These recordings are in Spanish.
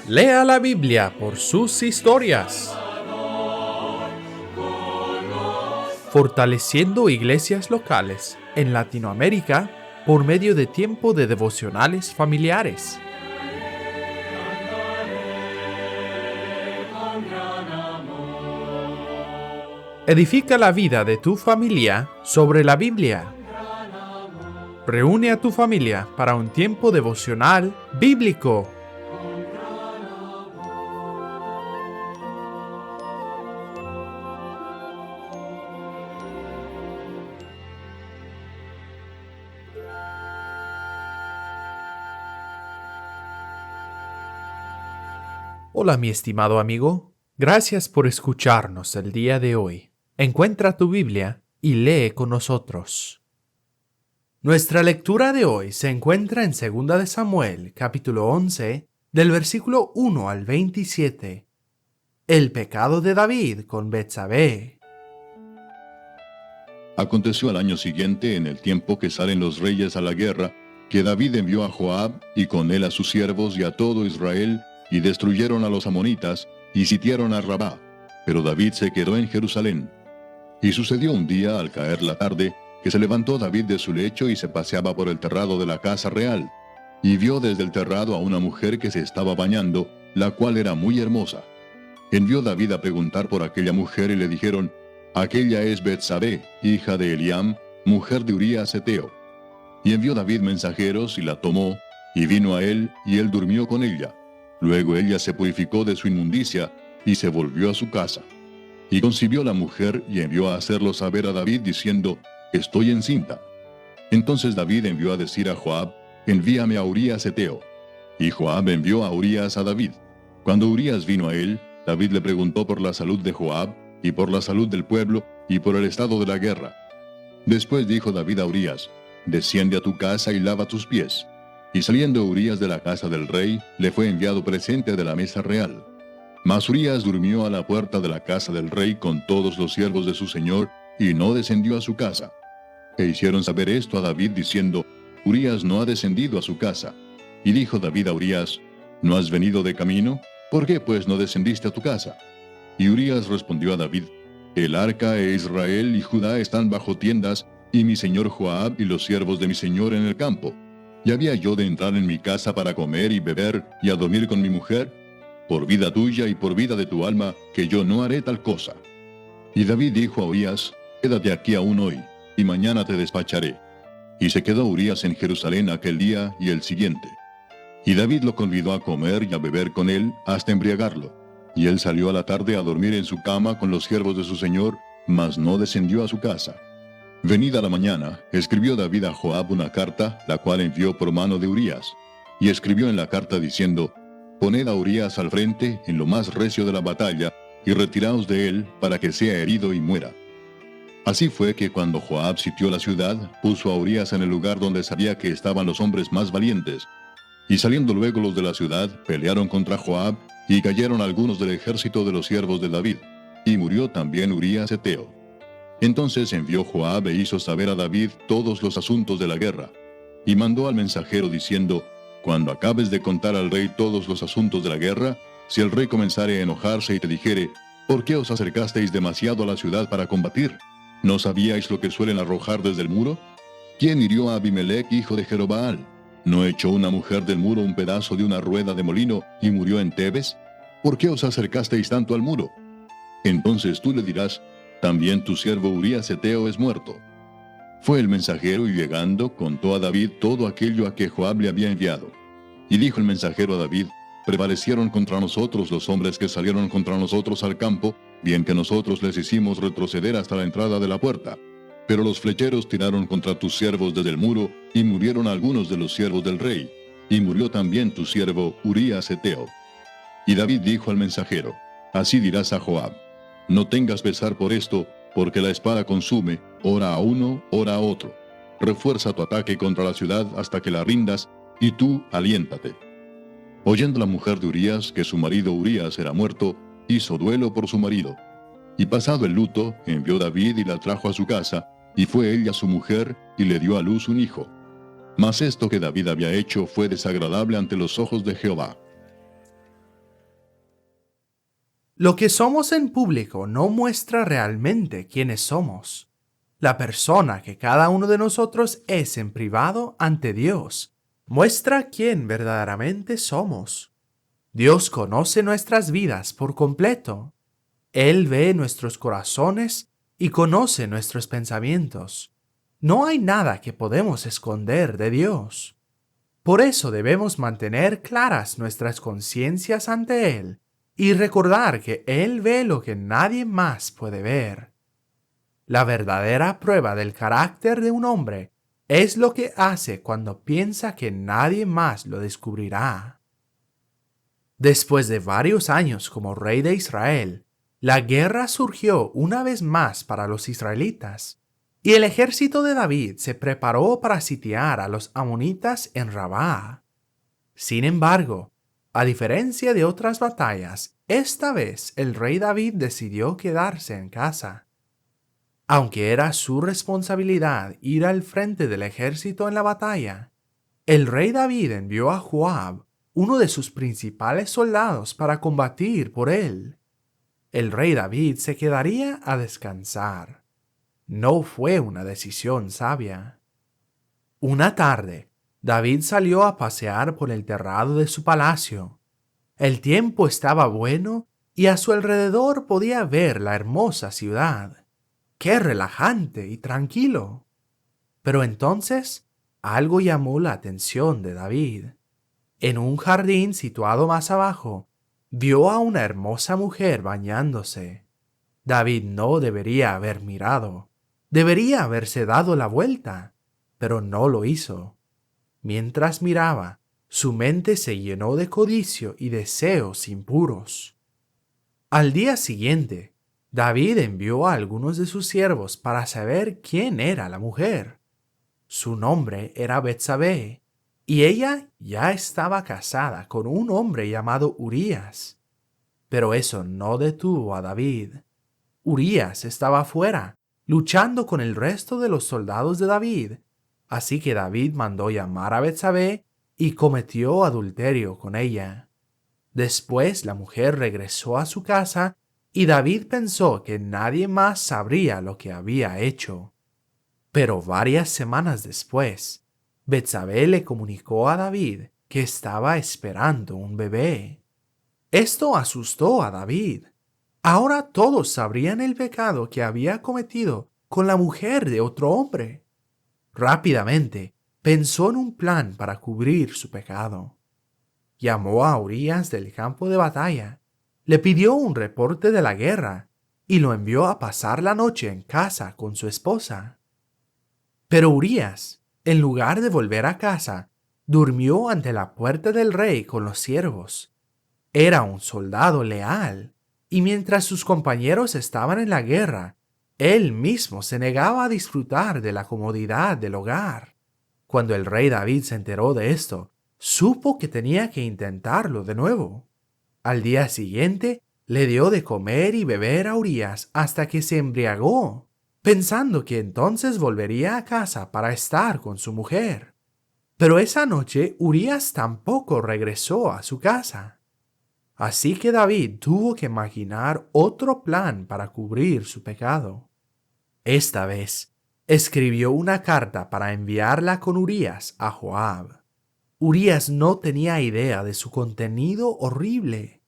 Lea la Biblia por sus historias. Fortaleciendo iglesias locales en Latinoamérica por medio de tiempo de devocionales familiares. Edifica la vida de tu familia sobre la Biblia. Reúne a tu familia para un tiempo devocional bíblico. Hola, mi estimado amigo. Gracias por escucharnos el día de hoy. Encuentra tu Biblia y lee con nosotros. Nuestra lectura de hoy se encuentra en 2 de Samuel, capítulo 11, del versículo 1 al 27. El pecado de David con Betsabé. Aconteció al año siguiente, en el tiempo que salen los reyes a la guerra, que David envió a Joab, y con él a sus siervos y a todo Israel, y destruyeron a los amonitas, y sitiaron a Rabá. Pero David se quedó en Jerusalén. Y sucedió un día, al caer la tarde, que se levantó David de su lecho y se paseaba por el terrado de la casa real. Y vio desde el terrado a una mujer que se estaba bañando, la cual era muy hermosa. Envió David a preguntar por aquella mujer, y le dijeron: aquella es Betsabé, hija de Eliam, mujer de Urías Heteo. Y envió David mensajeros, y la tomó, y vino a él, y él durmió con ella. Luego ella se purificó de su inmundicia, y se volvió a su casa. Y concibió la mujer, y envió a hacerlo saber a David, diciendo: estoy encinta. Entonces David envió a decir a Joab: envíame a Urías Heteo. Y Joab envió a Urías a David. Cuando Urías vino a él, David le preguntó por la salud de Joab, y por la salud del pueblo, y por el estado de la guerra. Después dijo David a Urías: desciende a tu casa y lava tus pies. Y saliendo Urías de la casa del rey, le fue enviado presente de la mesa real. Mas Urías durmió a la puerta de la casa del rey con todos los siervos de su señor, y no descendió a su casa. E hicieron saber esto a David, diciendo: Urías no ha descendido a su casa. Y dijo David a Urías: ¿no has venido de camino? ¿Por qué pues no descendiste a tu casa? Y Urías respondió a David: el arca e Israel y Judá están bajo tiendas, y mi señor Joab y los siervos de mi señor en el campo. ¿Y había yo de entrar en mi casa para comer y beber y a dormir con mi mujer? Por vida tuya y por vida de tu alma, que yo no haré tal cosa. Y David dijo a Urías: quédate aquí aún hoy, y mañana te despacharé. Y se quedó Urías en Jerusalén aquel día y el siguiente. Y David lo convidó a comer y a beber con él hasta embriagarlo. Y él salió a la tarde a dormir en su cama con los siervos de su señor, mas no descendió a su casa. Venida la mañana, escribió David a Joab una carta, la cual envió por mano de Urías. Y escribió en la carta diciendo: poned a Urías al frente en lo más recio de la batalla, y retiraos de él, para que sea herido y muera. Así fue que cuando Joab sitió la ciudad, puso a Urías en el lugar donde sabía que estaban los hombres más valientes. Y saliendo luego los de la ciudad, pelearon contra Joab, y cayeron algunos del ejército de los siervos de David, y murió también Urías Heteo. Entonces envió Joab e hizo saber a David todos los asuntos de la guerra, y mandó al mensajero diciendo: cuando acabes de contar al rey todos los asuntos de la guerra, si el rey comenzare a enojarse y te dijere: ¿por qué os acercasteis demasiado a la ciudad para combatir? ¿No sabíais lo que suelen arrojar desde el muro? ¿Quién hirió a Abimelech, hijo de Jerobaal? ¿No echó una mujer del muro un pedazo de una rueda de molino y murió en Tebes? ¿Por qué os acercasteis tanto al muro? Entonces tú le dirás: también tu siervo Urías Heteo es muerto. Fue el mensajero, y llegando contó a David todo aquello a que Joab le había enviado. Y dijo el mensajero a David: prevalecieron contra nosotros los hombres que salieron contra nosotros al campo, bien que nosotros les hicimos retroceder hasta la entrada de la puerta. Pero los flecheros tiraron contra tus siervos desde el muro, y murieron algunos de los siervos del rey, y murió también tu siervo Urías Heteo. Y David dijo al mensajero: así dirás a Joab: no tengas pesar por esto, porque la espada consume, ora a uno, ora a otro. Refuerza tu ataque contra la ciudad hasta que la rindas, y tú aliéntate. Oyendo la mujer de Urías que su marido Urías era muerto, hizo duelo por su marido. Y pasado el luto, envió David y la trajo a su casa, y fue ella su mujer, y le dio a luz un hijo. Mas esto que David había hecho fue desagradable ante los ojos de Jehová. Lo que somos en público no muestra realmente quiénes somos. La persona que cada uno de nosotros es en privado ante Dios muestra quién verdaderamente somos. Dios conoce nuestras vidas por completo. Él ve nuestros corazones y conoce nuestros pensamientos. No hay nada que podemos esconder de Dios. Por eso debemos mantener claras nuestras conciencias ante Él y recordar que Él ve lo que nadie más puede ver. La verdadera prueba del carácter de un hombre es lo que hace cuando piensa que nadie más lo descubrirá. Después de varios años como rey de Israel, la guerra surgió una vez más para los israelitas, y el ejército de David se preparó para sitiar a los amonitas en Rabá. Sin embargo, a diferencia de otras batallas, esta vez el rey David decidió quedarse en casa. Aunque era su responsabilidad ir al frente del ejército en la batalla, el rey David envió a Joab, uno de sus principales soldados, para combatir por él. El rey David se quedaría a descansar. No fue una decisión sabia. Una tarde, David salió a pasear por el terrado de su palacio. El tiempo estaba bueno y a su alrededor podía ver la hermosa ciudad. ¡Qué relajante y tranquilo! Pero entonces algo llamó la atención de David. En un jardín situado más abajo, vio a una hermosa mujer bañándose. David no debería haber mirado. Debería haberse dado la vuelta, pero no lo hizo. Mientras miraba, su mente se llenó de codicio y deseos impuros. Al día siguiente, David envió a algunos de sus siervos para saber quién era la mujer. Su nombre era Betsabé, y ella ya estaba casada con un hombre llamado Urías. Pero eso no detuvo a David. Urías estaba afuera, luchando con el resto de los soldados de David. Así que David mandó llamar a Betsabé y cometió adulterio con ella. Después la mujer regresó a su casa y David pensó que nadie más sabría lo que había hecho. Pero varias semanas después, Betsabé le comunicó a David que estaba esperando un bebé. Esto asustó a David. Ahora todos sabrían el pecado que había cometido con la mujer de otro hombre. Rápidamente pensó en un plan para cubrir su pecado. Llamó a Urías del campo de batalla, le pidió un reporte de la guerra y lo envió a pasar la noche en casa con su esposa. Pero Urías, en lugar de volver a casa, durmió ante la puerta del rey con los siervos. Era un soldado leal, y mientras sus compañeros estaban en la guerra, él mismo se negaba a disfrutar de la comodidad del hogar. Cuando el rey David se enteró de esto, supo que tenía que intentarlo de nuevo. Al día siguiente, le dio de comer y beber a Urías hasta que se embriagó, pensando que entonces volvería a casa para estar con su mujer. Pero esa noche Urías tampoco regresó a su casa. Así que David tuvo que maquinar otro plan para cubrir su pecado. Esta vez, escribió una carta para enviarla con Urías a Joab. Urías no tenía idea de su contenido horrible.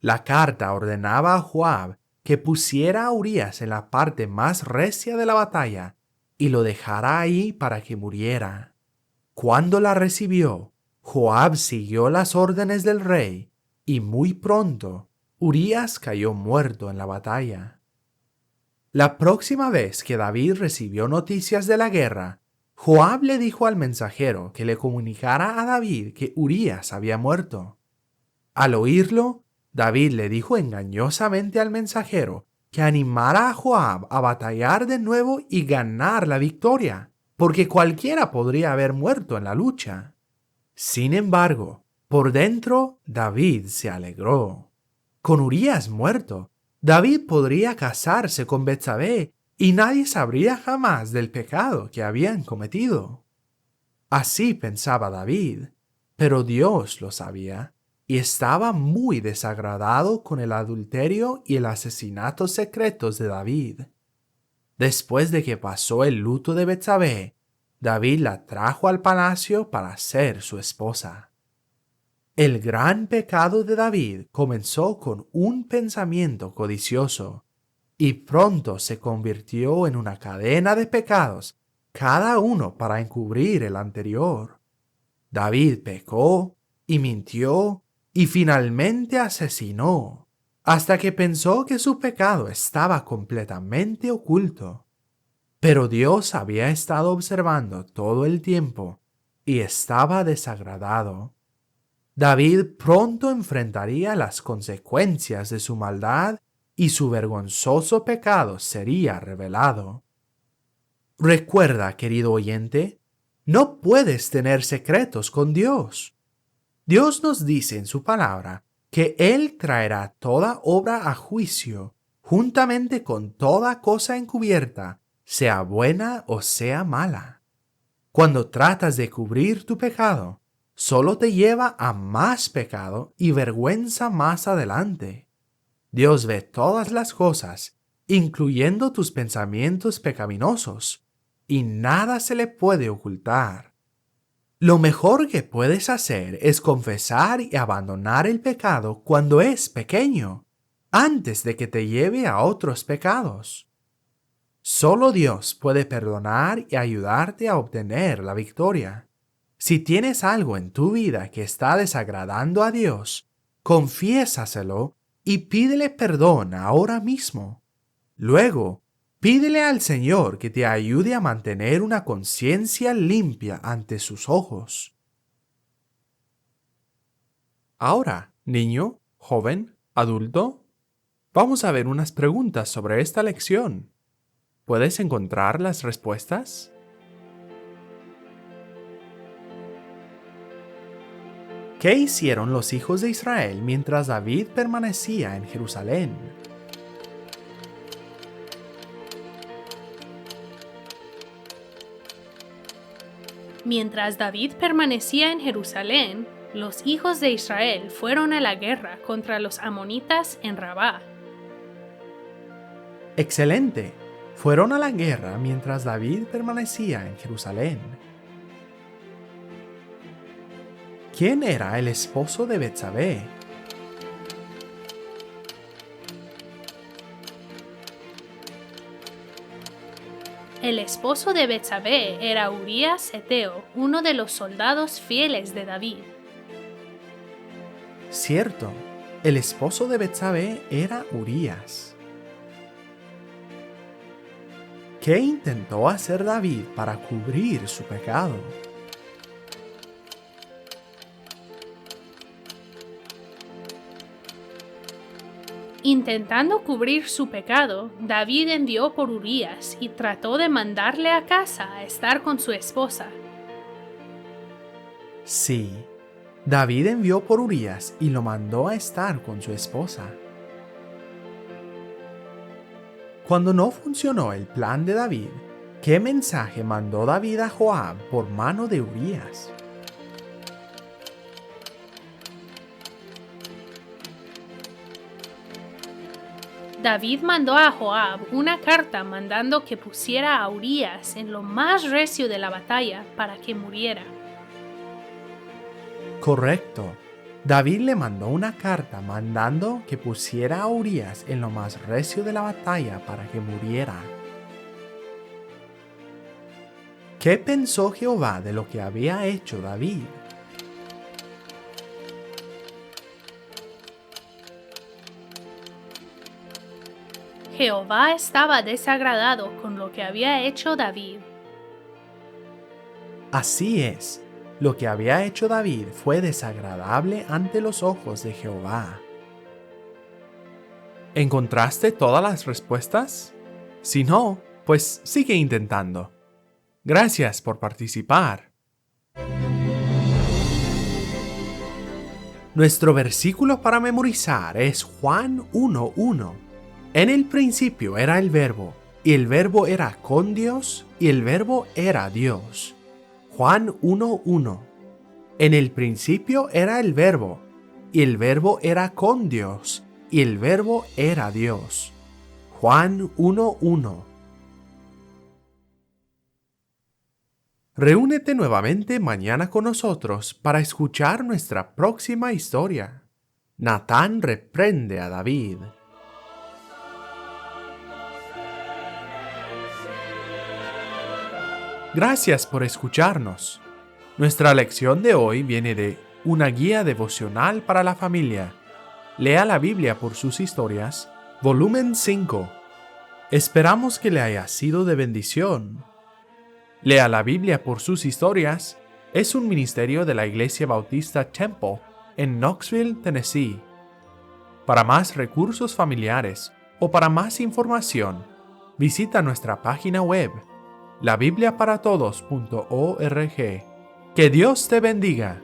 La carta ordenaba a Joab que pusiera a Urías en la parte más recia de la batalla y lo dejara ahí para que muriera. Cuando la recibió, Joab siguió las órdenes del rey y muy pronto Urías cayó muerto en la batalla. La próxima vez que David recibió noticias de la guerra, Joab le dijo al mensajero que le comunicara a David que Urías había muerto. Al oírlo, David le dijo engañosamente al mensajero que animara a Joab a batallar de nuevo y ganar la victoria, porque cualquiera podría haber muerto en la lucha. Sin embargo, por dentro David se alegró. Con Urías muerto, David podría casarse con Betsabé y nadie sabría jamás del pecado que habían cometido. Así pensaba David, pero Dios lo sabía. y estaba muy desagradado con el adulterio y el asesinato secretos de David. Después de que pasó el luto de Betsabé, David la trajo al palacio para ser su esposa. El gran pecado de David comenzó con un pensamiento codicioso y pronto se convirtió en una cadena de pecados, cada uno para encubrir el anterior. David pecó y mintió y finalmente asesinó, hasta que pensó que su pecado estaba completamente oculto. Pero Dios había estado observando todo el tiempo y estaba desagradado. David pronto enfrentaría las consecuencias de su maldad y su vergonzoso pecado sería revelado. Recuerda, querido oyente, no puedes tener secretos con Dios. Dios nos dice en su palabra que Él traerá toda obra a juicio, juntamente con toda cosa encubierta, sea buena o sea mala. Cuando tratas de cubrir tu pecado, solo te lleva a más pecado y vergüenza más adelante. Dios ve todas las cosas, incluyendo tus pensamientos pecaminosos, y nada se le puede ocultar. Lo mejor que puedes hacer es confesar y abandonar el pecado cuando es pequeño, antes de que te lleve a otros pecados. Solo Dios puede perdonar y ayudarte a obtener la victoria. Si tienes algo en tu vida que está desagradando a Dios, confiésaselo y pídele perdón ahora mismo. Luego, pídele al Señor que te ayude a mantener una conciencia limpia ante sus ojos. Ahora, niño, joven, adulto, vamos a ver unas preguntas sobre esta lección. ¿Puedes encontrar las respuestas? ¿Qué hicieron los hijos de Israel mientras David permanecía en Jerusalén? Mientras David permanecía en Jerusalén, los hijos de Israel fueron a la guerra contra los amonitas en Rabá. ¡Excelente! Fueron a la guerra mientras David permanecía en Jerusalén. ¿Quién era el esposo de Betsabé? El esposo de Betsabé era Urías heteo, uno de los soldados fieles de David. Cierto, el esposo de Betsabé era Urías. ¿Qué intentó hacer David para cubrir su pecado? Intentando cubrir su pecado, David envió por Urías y trató de mandarle a casa a estar con su esposa. Sí, David envió por Urías y lo mandó a estar con su esposa. Cuando no funcionó el plan de David, ¿qué mensaje mandó David a Joab por mano de Urías? David mandó a Joab una carta mandando que pusiera a Urías en lo más recio de la batalla para que muriera. Correcto. David le mandó una carta mandando que pusiera a Urías en lo más recio de la batalla para que muriera. ¿Qué pensó Jehová de lo que había hecho David? Jehová estaba desagradado con lo que había hecho David. Así es, lo que había hecho David fue desagradable ante los ojos de Jehová. ¿Encontraste todas las respuestas? Si no, pues sigue intentando. Gracias por participar. Nuestro versículo para memorizar es Juan 1:1. En el principio era el Verbo, y el Verbo era con Dios, y el Verbo era Dios. Juan 1:1. En el principio era el Verbo, y el Verbo era con Dios, y el Verbo era Dios. Juan 1:1. Reúnete nuevamente mañana con nosotros para escuchar nuestra próxima historia. Natán reprende a David. Gracias por escucharnos. Nuestra lección de hoy viene de Una guía devocional para la familia. Lea la Biblia por sus historias, volumen 5. Esperamos que le haya sido de bendición. Lea la Biblia por sus historias es un ministerio de la Iglesia Bautista Temple en Knoxville, Tennessee. Para más recursos familiares o para más información, visita nuestra página web, labibliaparatodos.org. Que Dios te bendiga.